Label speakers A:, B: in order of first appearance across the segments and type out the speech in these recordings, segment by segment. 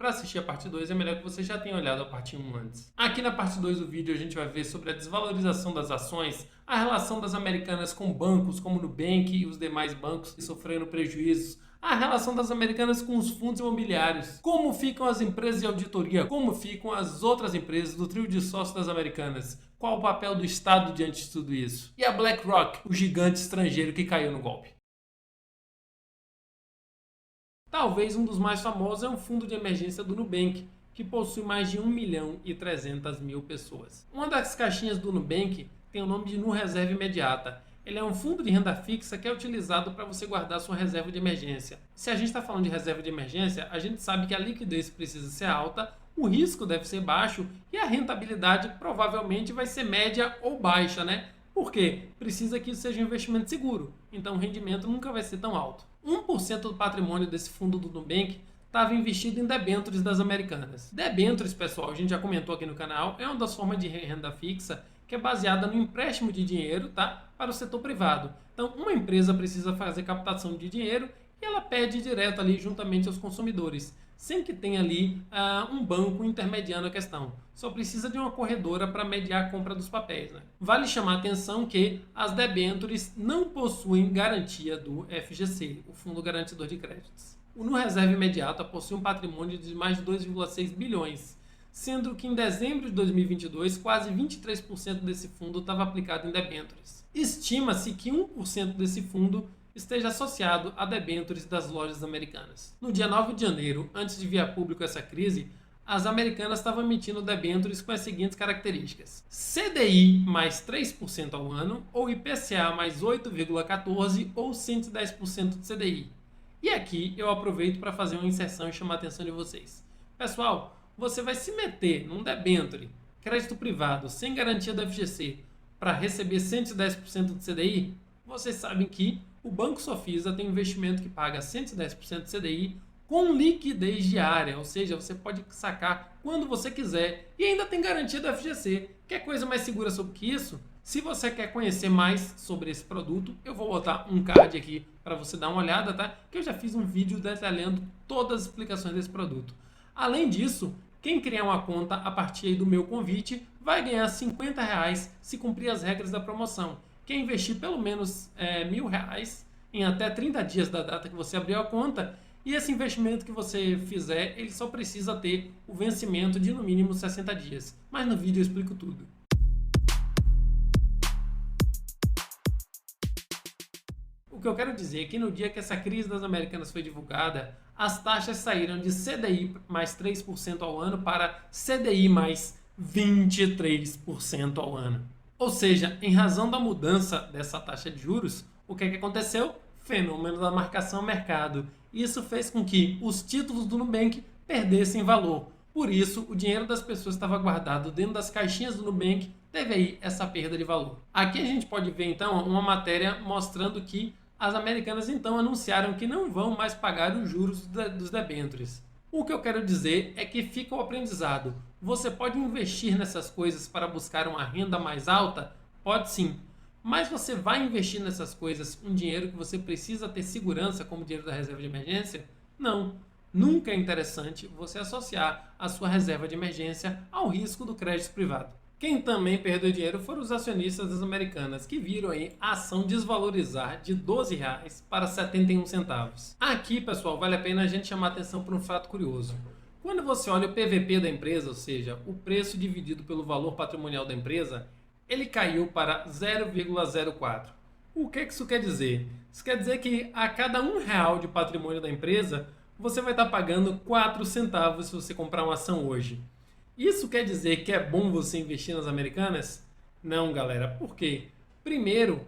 A: Para assistir a parte 2 é melhor que você já tenha olhado a parte 1 antes. Aqui na parte 2 do vídeo a gente vai ver sobre a desvalorização das ações, a relação das Americanas com bancos como o Nubank e os demais bancos que sofreram prejuízos, a relação das Americanas com os fundos imobiliários, como ficam as empresas de auditoria, como ficam as outras empresas do trio de sócios das Americanas, qual o papel do Estado diante de tudo isso, e a BlackRock, o gigante estrangeiro que caiu no golpe. Talvez um dos mais famosos é um fundo de emergência do Nubank, que possui mais de 1.300.000 pessoas. Uma das caixinhas do Nubank tem o nome de Nu Reserva Imediata. Ele é um fundo de renda fixa que é utilizado para você guardar sua reserva de emergência. Se a gente está falando de reserva de emergência, a gente sabe que a liquidez precisa ser alta, o risco deve ser baixo e a rentabilidade provavelmente vai ser média ou baixa, né? Por quê? Precisa que isso seja um investimento seguro, então o rendimento nunca vai ser tão alto. 1% do patrimônio desse fundo do Nubank estava investido em debêntures das Americanas. Debêntures, pessoal, a gente já comentou aqui no canal, é uma das formas de renda fixa que é baseada no empréstimo de dinheiro, tá, para o setor privado. Então, uma empresa precisa fazer captação de dinheiro e ela pede direto ali juntamente aos consumidores, sem que tenha ali um banco intermediando a questão. Só precisa de uma corretora para mediar a compra dos papéis, né? Vale chamar a atenção que as debêntures não possuem garantia do FGC, o Fundo Garantidor de Créditos. O Nu Reserva Imediata possui um patrimônio de mais de 2,6 bilhões, sendo que em dezembro de 2022, quase 23% desse fundo estava aplicado em debêntures. Estima-se que 1% desse fundo esteja associado a debêntures das lojas americanas. No dia 9 de janeiro, antes de vir a público essa crise, as americanas estavam emitindo debêntures com as seguintes características: CDI mais 3% ao ano, ou IPCA mais 8,14% ou 110% de CDI. E aqui eu aproveito para fazer uma inserção e chamar a atenção de vocês. Pessoal, você vai se meter num debênture, crédito privado, sem garantia do FGC, para receber 110% de CDI? Vocês sabem que o Banco Sofisa tem um investimento que paga 110% de CDI com liquidez diária, ou seja, você pode sacar quando você quiser e ainda tem garantia do FGC. Quer coisa mais segura sobre que isso? Se você quer conhecer mais sobre esse produto, eu vou botar um card aqui para você dar uma olhada, tá? Que eu já fiz um vídeo detalhando todas as explicações desse produto. Além disso, quem criar uma conta a partir do meu convite vai ganhar R$50 se cumprir as regras da promoção. Quem investir pelo menos R$1.000 em até 30 dias da data que você abriu a conta, e esse investimento que você fizer, ele só precisa ter o vencimento de no mínimo 60 dias. Mas no vídeo eu explico tudo. O que eu quero dizer é que no dia que essa crise das Americanas foi divulgada, as taxas saíram de CDI mais 3% ao ano para CDI mais 23% ao ano. Ou seja, em razão da mudança dessa taxa de juros, o que aconteceu? Fenômeno da marcação ao mercado. Isso fez com que os títulos do Nubank perdessem valor. Por isso, o dinheiro das pessoas estava guardado dentro das caixinhas do Nubank, teve aí essa perda de valor. Aqui a gente pode ver então uma matéria mostrando que as americanas então anunciaram que não vão mais pagar os juros dos debêntures. O que eu quero dizer é que fica o aprendizado. Você pode investir nessas coisas para buscar uma renda mais alta? Pode sim. Mas você vai investir nessas coisas um dinheiro que você precisa ter segurança como dinheiro da reserva de emergência? Não. Nunca é interessante você associar a sua reserva de emergência ao risco do crédito privado. Quem também perdeu dinheiro foram os acionistas das americanas, que viram aí a ação desvalorizar de R$12 para 71 centavos. Aqui, pessoal, vale a pena a gente chamar a atenção para um fato curioso. Quando você olha o PVP da empresa, ou seja, o preço dividido pelo valor patrimonial da empresa, ele caiu para 0,04. O que isso quer dizer? Isso quer dizer que a cada R$1 de patrimônio da empresa, você vai estar pagando 4 centavos se você comprar uma ação hoje. Isso quer dizer que é bom você investir nas americanas? Não, galera. Por quê? Primeiro,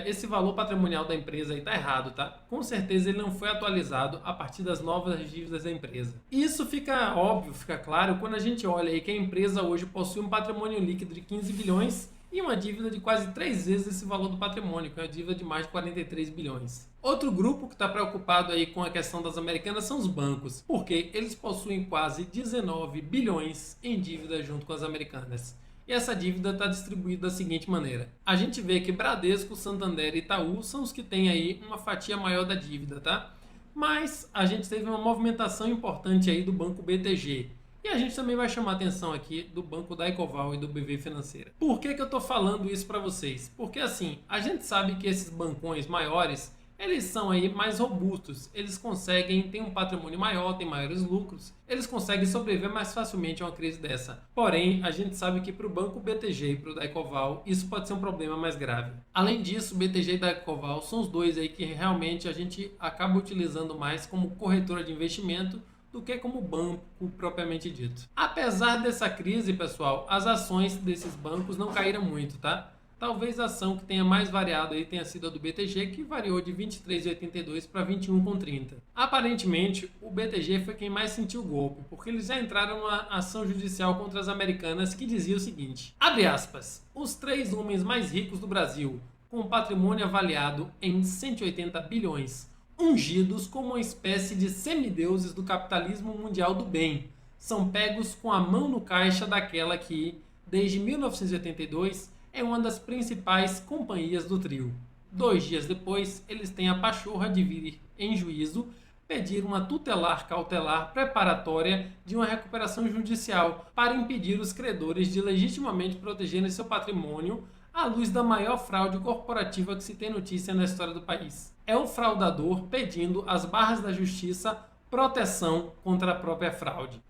A: esse valor patrimonial da empresa aí está errado, tá? Com certeza ele não foi atualizado a partir das novas dívidas da empresa. Isso fica óbvio, fica claro quando a gente olha aí que a empresa hoje possui um patrimônio líquido de 15 bilhões e uma dívida de quase 3 vezes esse valor do patrimônio, que é uma dívida de mais de 43 bilhões. Outro grupo que está preocupado aí com a questão das americanas são os bancos, porque eles possuem quase 19 bilhões em dívida junto com as americanas. E essa dívida está distribuída da seguinte maneira. A gente vê que Bradesco, Santander e Itaú são os que têm aí uma fatia maior da dívida, tá? Mas a gente teve uma movimentação importante aí do banco BTG. E a gente também vai chamar a atenção aqui do banco da Ecoval e do BV Financeira. Por que eu estou falando isso para vocês? Porque assim, a gente sabe que esses bancões maiores, eles são aí mais robustos, eles conseguem ter um patrimônio maior, têm maiores lucros, eles conseguem sobreviver mais facilmente a uma crise dessa. Porém, a gente sabe que para o banco BTG e para o da Ecoval, isso pode ser um problema mais grave. Além disso, o BTG e da Ecoval são os dois aí que realmente a gente acaba utilizando mais como corretora de investimento do que como banco propriamente dito. Apesar dessa crise, pessoal, as ações desses bancos não caíram muito, tá? Talvez a ação que tenha mais variado aí tenha sido a do BTG, que variou de 23,82 para 21,30. Aparentemente, o BTG foi quem mais sentiu o golpe, porque eles já entraram numa ação judicial contra as Americanas que dizia o seguinte, abre aspas, os 3 homens mais ricos do Brasil, com um patrimônio avaliado em 180 bilhões, ungidos como uma espécie de semideuses do capitalismo mundial do bem, são pegos com a mão no caixa daquela que, desde 1982, é uma das principais companhias do trio. 2 dias depois, eles têm a pachorra de vir em juízo pedir uma tutelar cautelar preparatória de uma recuperação judicial para impedir os credores de legitimamente protegerem seu patrimônio à luz da maior fraude corporativa que se tem notícia na história do país. É o fraudador pedindo às barras da justiça proteção contra a própria fraude.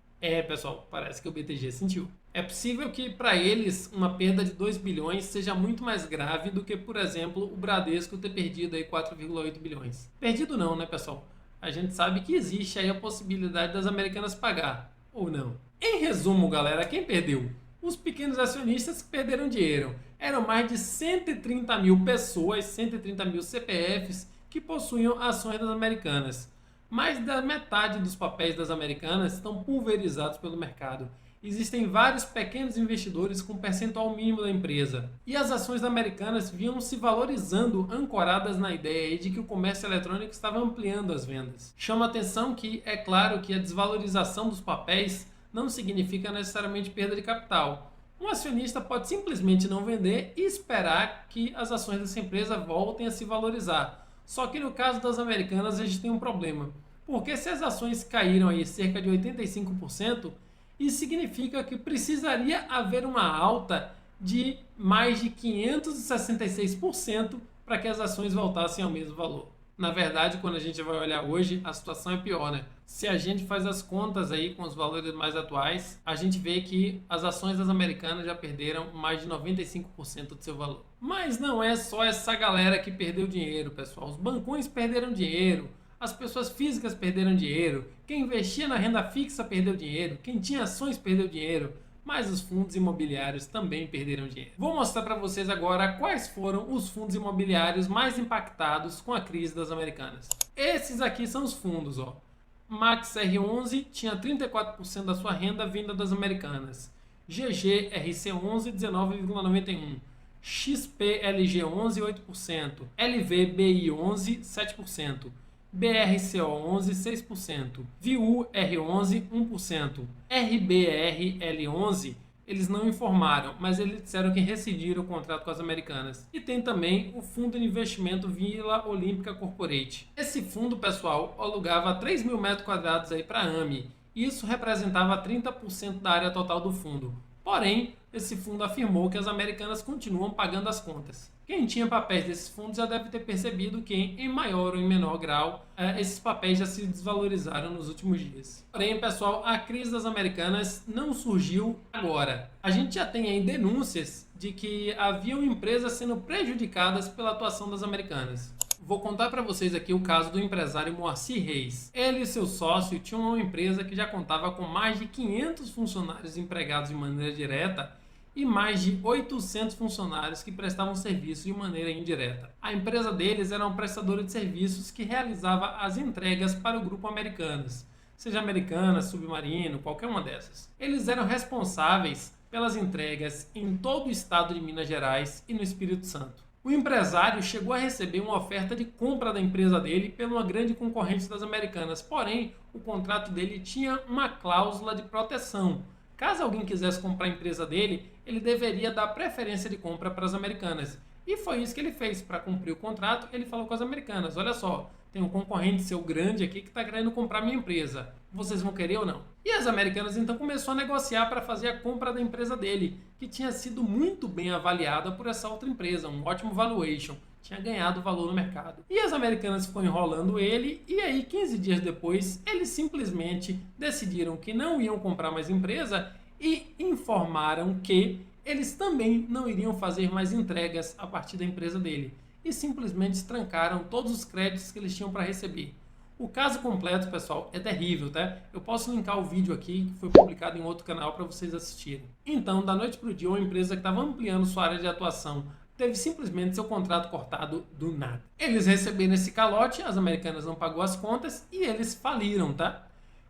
A: Pessoal, parece que o BTG sentiu. É possível que para eles uma perda de 2 bilhões seja muito mais grave do que, por exemplo, o Bradesco ter perdido aí 4,8 bilhões. Perdido não, né, pessoal? A gente sabe que existe aí a possibilidade das Americanas pagar, ou não. Em resumo, galera, quem perdeu? Os pequenos acionistas que perderam dinheiro. Eram mais de 130 mil pessoas, 130 mil CPFs que possuíam ações das Americanas. Mais da metade dos papéis das Americanas estão pulverizados pelo mercado. Existem vários pequenos investidores com percentual mínimo da empresa. E as ações Americanas vinham se valorizando ancoradas na ideia de que o comércio eletrônico estava ampliando as vendas. Chama atenção que, é claro que a desvalorização dos papéis não significa necessariamente perda de capital. Um acionista pode simplesmente não vender e esperar que as ações dessa empresa voltem a se valorizar. Só que no caso das Americanas a gente tem um problema. Porque se as ações caíram aí cerca de 85%, isso significa que precisaria haver uma alta de mais de 566% para que as ações voltassem ao mesmo valor. Na verdade, quando a gente vai olhar hoje, a situação é pior, né? Se a gente faz as contas aí com os valores mais atuais, a gente vê que as ações das Americanas já perderam mais de 95% do seu valor. Mas não é só essa galera que perdeu dinheiro, pessoal. Os bancões perderam dinheiro, as pessoas físicas perderam dinheiro, quem investia na renda fixa perdeu dinheiro, quem tinha ações perdeu dinheiro, mas os fundos imobiliários também perderam dinheiro. Vou mostrar para vocês agora quais foram os fundos imobiliários mais impactados com a crise das Americanas. Esses aqui são os fundos, ó. Max R11 tinha 34% da sua renda vinda das Americanas. GG RC11 19,91%. XPLG11 8%. LVBI11 7%. BRCO11 6%, VUR11 1%, RBRL11 eles não informaram, mas eles disseram que rescindiram o contrato com as Americanas. E tem também o Fundo de Investimento Vila Olímpica Corporate. Esse fundo, pessoal, alugava 3 mil metros quadrados aí para a AMI. Isso representava 30% da área total do fundo. Porém, esse fundo afirmou que as Americanas continuam pagando as contas. Quem tinha papéis desses fundos já deve ter percebido que, em maior ou em menor grau, esses papéis já se desvalorizaram nos últimos dias. Porém, pessoal, a crise das Americanas não surgiu agora. A gente já tem aí denúncias de que haviam empresas sendo prejudicadas pela atuação das Americanas. Vou contar para vocês aqui o caso do empresário Moacir Reis. Ele e seu sócio tinham uma empresa que já contava com mais de 500 funcionários empregados de maneira direta e mais de 800 funcionários que prestavam serviço de maneira indireta. A empresa deles era uma prestadora de serviços que realizava as entregas para o grupo Americanas, seja Americanas, Submarino, qualquer uma dessas. Eles eram responsáveis pelas entregas em todo o estado de Minas Gerais e no Espírito Santo. O empresário chegou a receber uma oferta de compra da empresa dele por uma grande concorrente das Americanas, porém, o contrato dele tinha uma cláusula de proteção. Caso alguém quisesse comprar a empresa dele, ele deveria dar preferência de compra para as Americanas. E foi isso que ele fez. Para cumprir o contrato, ele falou com as Americanas: olha só, tem um concorrente seu grande aqui que está querendo comprar minha empresa. Vocês vão querer ou não? E as Americanas então começou a negociar para fazer a compra da empresa dele, que tinha sido muito bem avaliada por essa outra empresa, um ótimo valuation, tinha ganhado valor no mercado. E as Americanas ficou enrolando ele, e aí 15 dias depois eles simplesmente decidiram que não iam comprar mais empresa e informaram que eles também não iriam fazer mais entregas a partir da empresa dele e simplesmente trancaram todos os créditos que eles tinham para receber. O caso completo, pessoal, é terrível, tá? Eu posso linkar o vídeo aqui, que foi publicado em outro canal para vocês assistirem. Então, da noite para o dia, uma empresa que estava ampliando sua área de atuação teve simplesmente seu contrato cortado do nada. Eles receberam esse calote, as Americanas não pagou as contas e eles faliram, tá?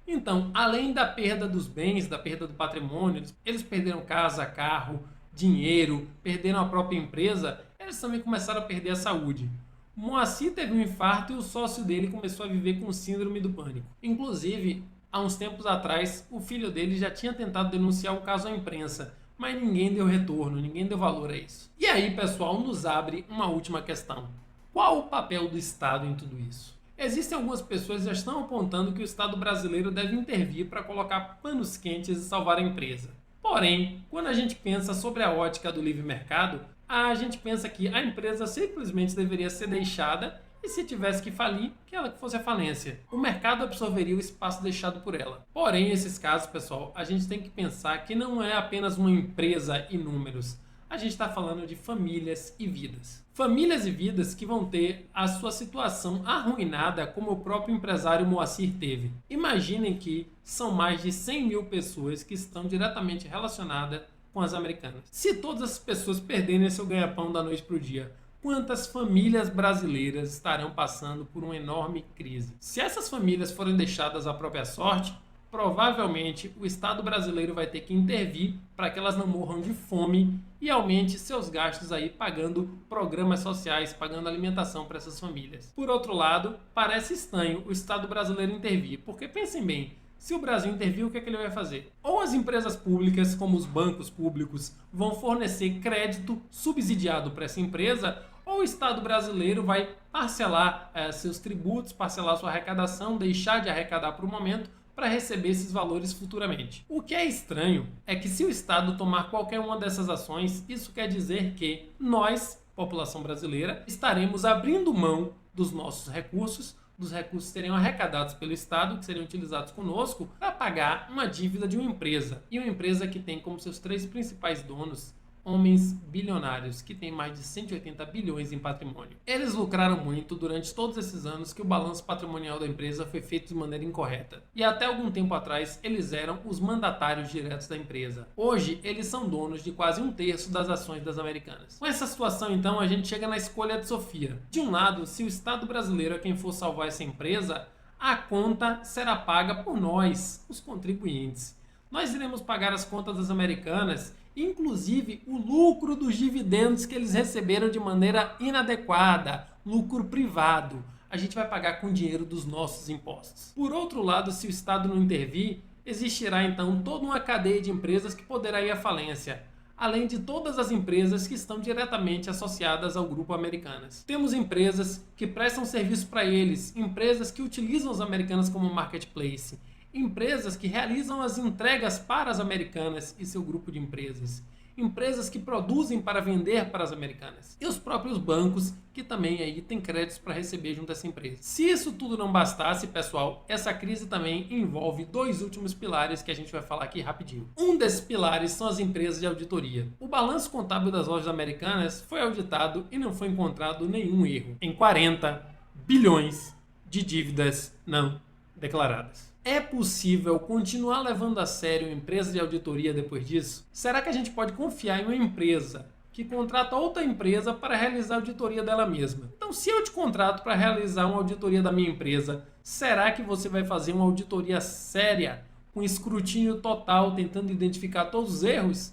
A: Então, além da perda dos bens, da perda do patrimônio, eles perderam casa, carro, dinheiro, perderam a própria empresa, eles também começaram a perder a saúde. Moacir teve um infarto e o sócio dele começou a viver com síndrome do pânico. Inclusive, há uns tempos atrás, o filho dele já tinha tentado denunciar o caso à imprensa, mas ninguém deu retorno, ninguém deu valor a isso. E aí, pessoal, nos abre uma última questão. Qual o papel do Estado em tudo isso? Existem algumas pessoas que já estão apontando que o Estado brasileiro deve intervir para colocar panos quentes e salvar a empresa. Porém, quando a gente pensa sobre a ótica do livre mercado, a gente pensa que a empresa simplesmente deveria ser deixada e se tivesse que falir, que ela fosse a falência. O mercado absorveria o espaço deixado por ela. Porém, nesses casos, pessoal, a gente tem que pensar que não é apenas uma empresa e números. A gente está falando de famílias e vidas. Famílias e vidas que vão ter a sua situação arruinada como o próprio empresário Moacir teve. Imaginem que são mais de 100 mil pessoas que estão diretamente relacionadas com as Americanas. Se todas as pessoas perderem seu ganha-pão da noite para o dia, quantas famílias brasileiras estarão passando por uma enorme crise? Se essas famílias forem deixadas à própria sorte, provavelmente o Estado brasileiro vai ter que intervir para que elas não morram de fome e aumente seus gastos aí pagando programas sociais, pagando alimentação para essas famílias. Por outro lado, parece estranho o Estado brasileiro intervir, porque pensem bem, se o Brasil intervir, o que é que ele vai fazer? Ou as empresas públicas, como os bancos públicos, vão fornecer crédito subsidiado para essa empresa, ou o Estado brasileiro vai parcelar seus tributos, parcelar sua arrecadação, deixar de arrecadar por um momento, para receber esses valores futuramente. O que é estranho é que se o Estado tomar qualquer uma dessas ações, isso quer dizer que nós, população brasileira, estaremos abrindo mão dos nossos recursos, dos recursos que seriam arrecadados pelo Estado, que seriam utilizados conosco, para pagar uma dívida de uma empresa. E uma empresa que tem como seus 3 principais donos homens bilionários que têm mais de 180 bilhões em patrimônio. Eles lucraram muito durante todos esses anos que o balanço patrimonial da empresa foi feito de maneira incorreta. E até algum tempo atrás, eles eram os mandatários diretos da empresa. Hoje, eles são donos de quase 1/3 das ações das Americanas. Com essa situação, então, a gente chega na escolha de Sofia. De um lado, se o Estado brasileiro é quem for salvar essa empresa, a conta será paga por nós, os contribuintes. Nós iremos pagar as contas das Americanas, inclusive o lucro dos dividendos que eles receberam de maneira inadequada, lucro privado. A gente vai pagar com dinheiro dos nossos impostos. Por outro lado, se o Estado não intervir, existirá então toda uma cadeia de empresas que poderá ir à falência, além de todas as empresas que estão diretamente associadas ao grupo Americanas. Temos empresas que prestam serviço para eles, empresas que utilizam as Americanas como marketplace, empresas que realizam as entregas para as Americanas e seu grupo de empresas, empresas que produzem para vender para as Americanas e os próprios bancos que também aí têm créditos para receber junto a essa empresa. Se isso tudo não bastasse, pessoal, essa crise também envolve 2 últimos pilares que a gente vai falar aqui rapidinho. Um desses pilares são as empresas de auditoria. O balanço contábil das lojas Americanas foi auditado e não foi encontrado nenhum erro em 40 bilhões de dívidas não declaradas. É possível continuar levando a sério empresas de auditoria depois disso? Será que a gente pode confiar em uma empresa que contrata outra empresa para realizar a auditoria dela mesma? Então, se eu te contrato para realizar uma auditoria da minha empresa, será que você vai fazer uma auditoria séria, com escrutínio total, tentando identificar todos os erros?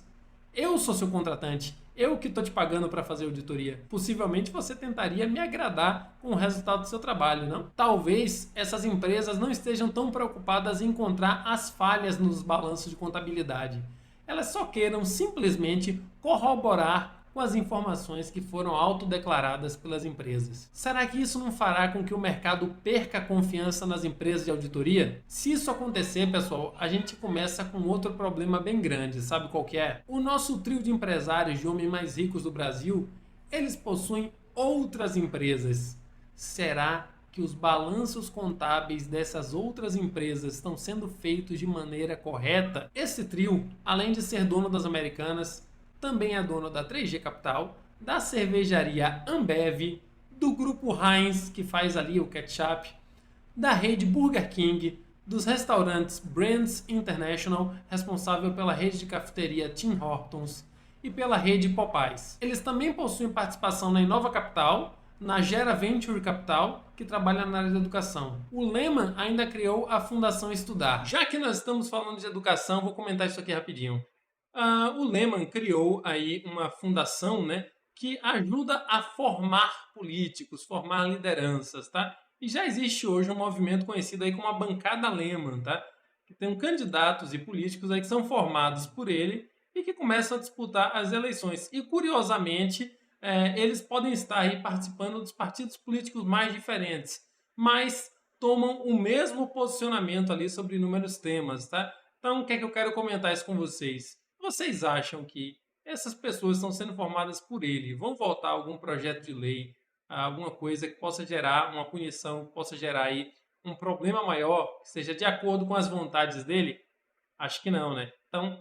A: Eu sou seu contratante. Eu que estou te pagando para fazer auditoria. Possivelmente você tentaria me agradar com o resultado do seu trabalho, não? Talvez essas empresas não estejam tão preocupadas em encontrar as falhas nos balanços de contabilidade. Elas só queiram simplesmente corroborar com as informações que foram autodeclaradas pelas empresas. Será que isso não fará com que o mercado perca a confiança nas empresas de auditoria? Se isso acontecer, pessoal, a gente começa com outro problema bem grande, sabe qual que é? O nosso trio de empresários de homens mais ricos do Brasil, eles possuem outras empresas. Será que os balanços contábeis dessas outras empresas estão sendo feitos de maneira correta? Esse trio, além de ser dono das Americanas, também é dono da 3G Capital, da cervejaria Ambev, do grupo Heinz, que faz ali o ketchup, da rede Burger King, dos restaurantes Brands International, responsável pela rede de cafeteria Tim Hortons, e pela rede Popeyes. Eles também possuem participação na Inova Capital, na Gera Venture Capital, que trabalha na área de educação. O Lehman ainda criou a Fundação Estudar. Já que nós estamos falando de educação, vou comentar isso aqui rapidinho. O Lehman criou aí uma fundação, né, que ajuda a formar políticos, formar lideranças, tá? E já existe hoje um movimento conhecido aí como a Bancada Lehman, tá? Que tem candidatos e políticos aí que são formados por ele e que começam a disputar as eleições. E, curiosamente, eles podem estar aí participando dos partidos políticos mais diferentes, mas tomam o mesmo posicionamento ali sobre inúmeros temas, tá? Então, o que é que eu quero comentar isso com vocês? Vocês acham que essas pessoas estão sendo formadas por ele? Vão votar algum projeto de lei, alguma coisa que possa gerar uma punição, que possa gerar aí um problema maior, que seja de acordo com as vontades dele? Acho que não, né? Então,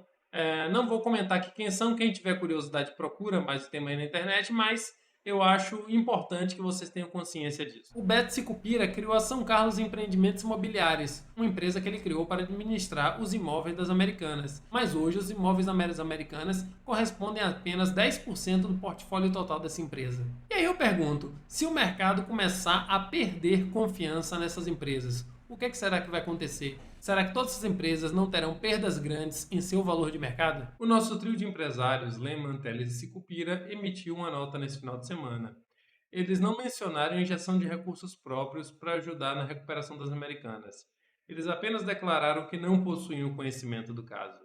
A: não vou comentar aqui quem são, quem tiver curiosidade procura mais o tema aí na internet, mas eu acho importante que vocês tenham consciência disso. O Beto Sicupira criou a São Carlos Empreendimentos Imobiliários, uma empresa que ele criou para administrar os imóveis das Americanas. Mas hoje os imóveis das Americanas correspondem a apenas 10% do portfólio total dessa empresa. E aí eu pergunto, se o mercado começar a perder confiança nessas empresas, o que será que vai acontecer? Será que todas essas empresas não terão perdas grandes em seu valor de mercado? O nosso trio de empresários, Lehman, Teles e Sicupira, emitiu uma nota nesse final de semana. Eles não mencionaram a injeção de recursos próprios para ajudar na recuperação das Americanas. Eles apenas declararam que não possuíam conhecimento do caso.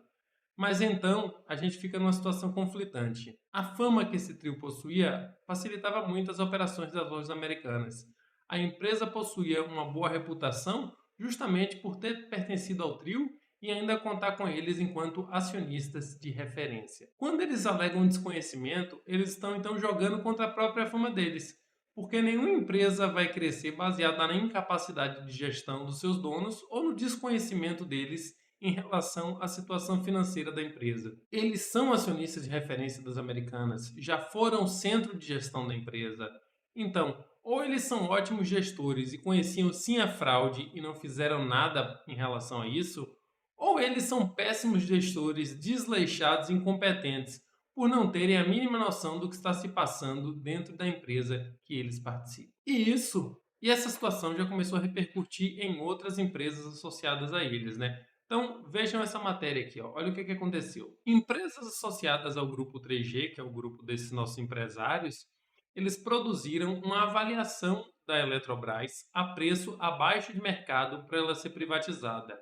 A: Mas então, a gente fica numa situação conflitante. A fama que esse trio possuía facilitava muito as operações das lojas americanas. A empresa possuía uma boa reputação justamente por ter pertencido ao trio e ainda contar com eles enquanto acionistas de referência. Quando eles alegam desconhecimento, eles estão então jogando contra a própria fama deles, porque nenhuma empresa vai crescer baseada na incapacidade de gestão dos seus donos ou no desconhecimento deles em relação à situação financeira da empresa. Eles são acionistas de referência das Americanas, já foram centro de gestão da empresa. Então, ou eles são ótimos gestores e conheciam sim a fraude e não fizeram nada em relação a isso, ou eles são péssimos gestores, desleixados e incompetentes por não terem a mínima noção do que está se passando dentro da empresa que eles participam. E essa situação já começou a repercutir em outras empresas associadas a eles, né? Então, vejam essa matéria aqui, ó. Olha o que aconteceu. Empresas associadas ao grupo 3G, que é o grupo desses nossos empresários, eles produziram uma avaliação da Eletrobras a preço abaixo de mercado para ela ser privatizada.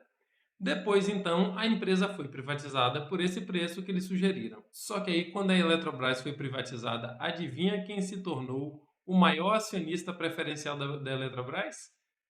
A: Depois, então, a empresa foi privatizada por esse preço que eles sugeriram. Só que aí, quando a Eletrobras foi privatizada, adivinha quem se tornou o maior acionista preferencial da Eletrobras?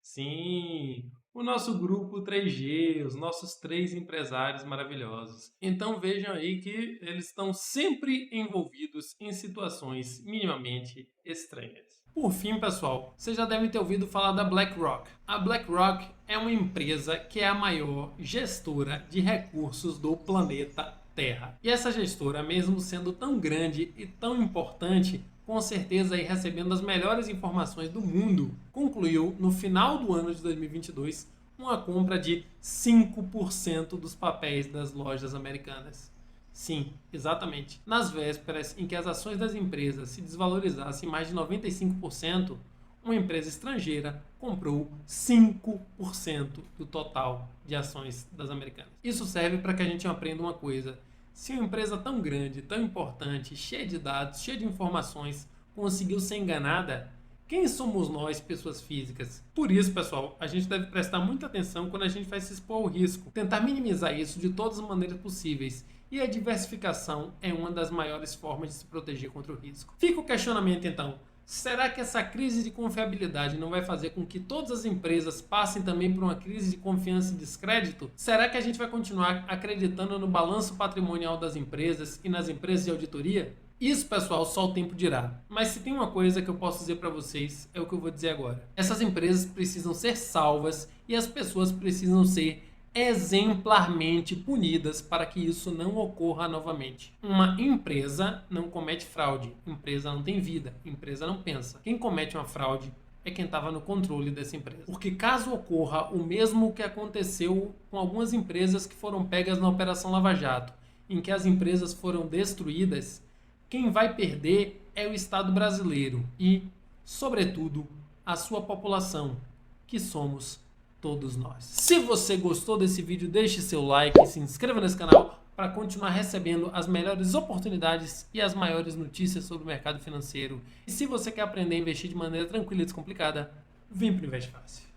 A: Sim, o nosso grupo 3G, os nossos 3 empresários maravilhosos. Então vejam aí que eles estão sempre envolvidos em situações minimamente estranhas. Por fim, pessoal, vocês já devem ter ouvido falar da BlackRock. A BlackRock é uma empresa que é a maior gestora de recursos do planeta Terra. E essa gestora, mesmo sendo tão grande e tão importante, com certeza aí recebendo as melhores informações do mundo, concluiu no final do ano de 2022 uma compra de 5% dos papéis das lojas americanas. Sim, exatamente. Nas vésperas em que as ações das empresas se desvalorizassem mais de 95%, uma empresa estrangeira comprou 5% do total de ações das americanas. Isso serve para que a gente aprenda uma coisa. Se uma empresa tão grande, tão importante, cheia de dados, cheia de informações, conseguiu ser enganada, quem somos nós, pessoas físicas? Por isso, pessoal, a gente deve prestar muita atenção quando a gente vai se expor ao risco, tentar minimizar isso de todas as maneiras possíveis e a diversificação é uma das maiores formas de se proteger contra o risco. Fica o questionamento então, será que essa crise de confiabilidade não vai fazer com que todas as empresas passem também por uma crise de confiança e descrédito? Será que a gente vai continuar acreditando no balanço patrimonial das empresas e nas empresas de auditoria? Isso, pessoal, só o tempo dirá. Mas se tem uma coisa que eu posso dizer para vocês, é o que eu vou dizer agora. Essas empresas precisam ser salvas e as pessoas precisam ser exemplarmente punidas para que isso não ocorra novamente. Uma empresa não comete fraude, empresa não tem vida, empresa não pensa. Quem comete uma fraude é quem estava no controle dessa empresa. Porque caso ocorra o mesmo que aconteceu com algumas empresas que foram pegas na Operação Lava Jato, em que as empresas foram destruídas, quem vai perder é o Estado brasileiro e, sobretudo, a sua população, que somos todos nós. Se você gostou desse vídeo, deixe seu like e se inscreva nesse canal para continuar recebendo as melhores oportunidades e as maiores notícias sobre o mercado financeiro. E se você quer aprender a investir de maneira tranquila e descomplicada, vem para o Investe Fácil.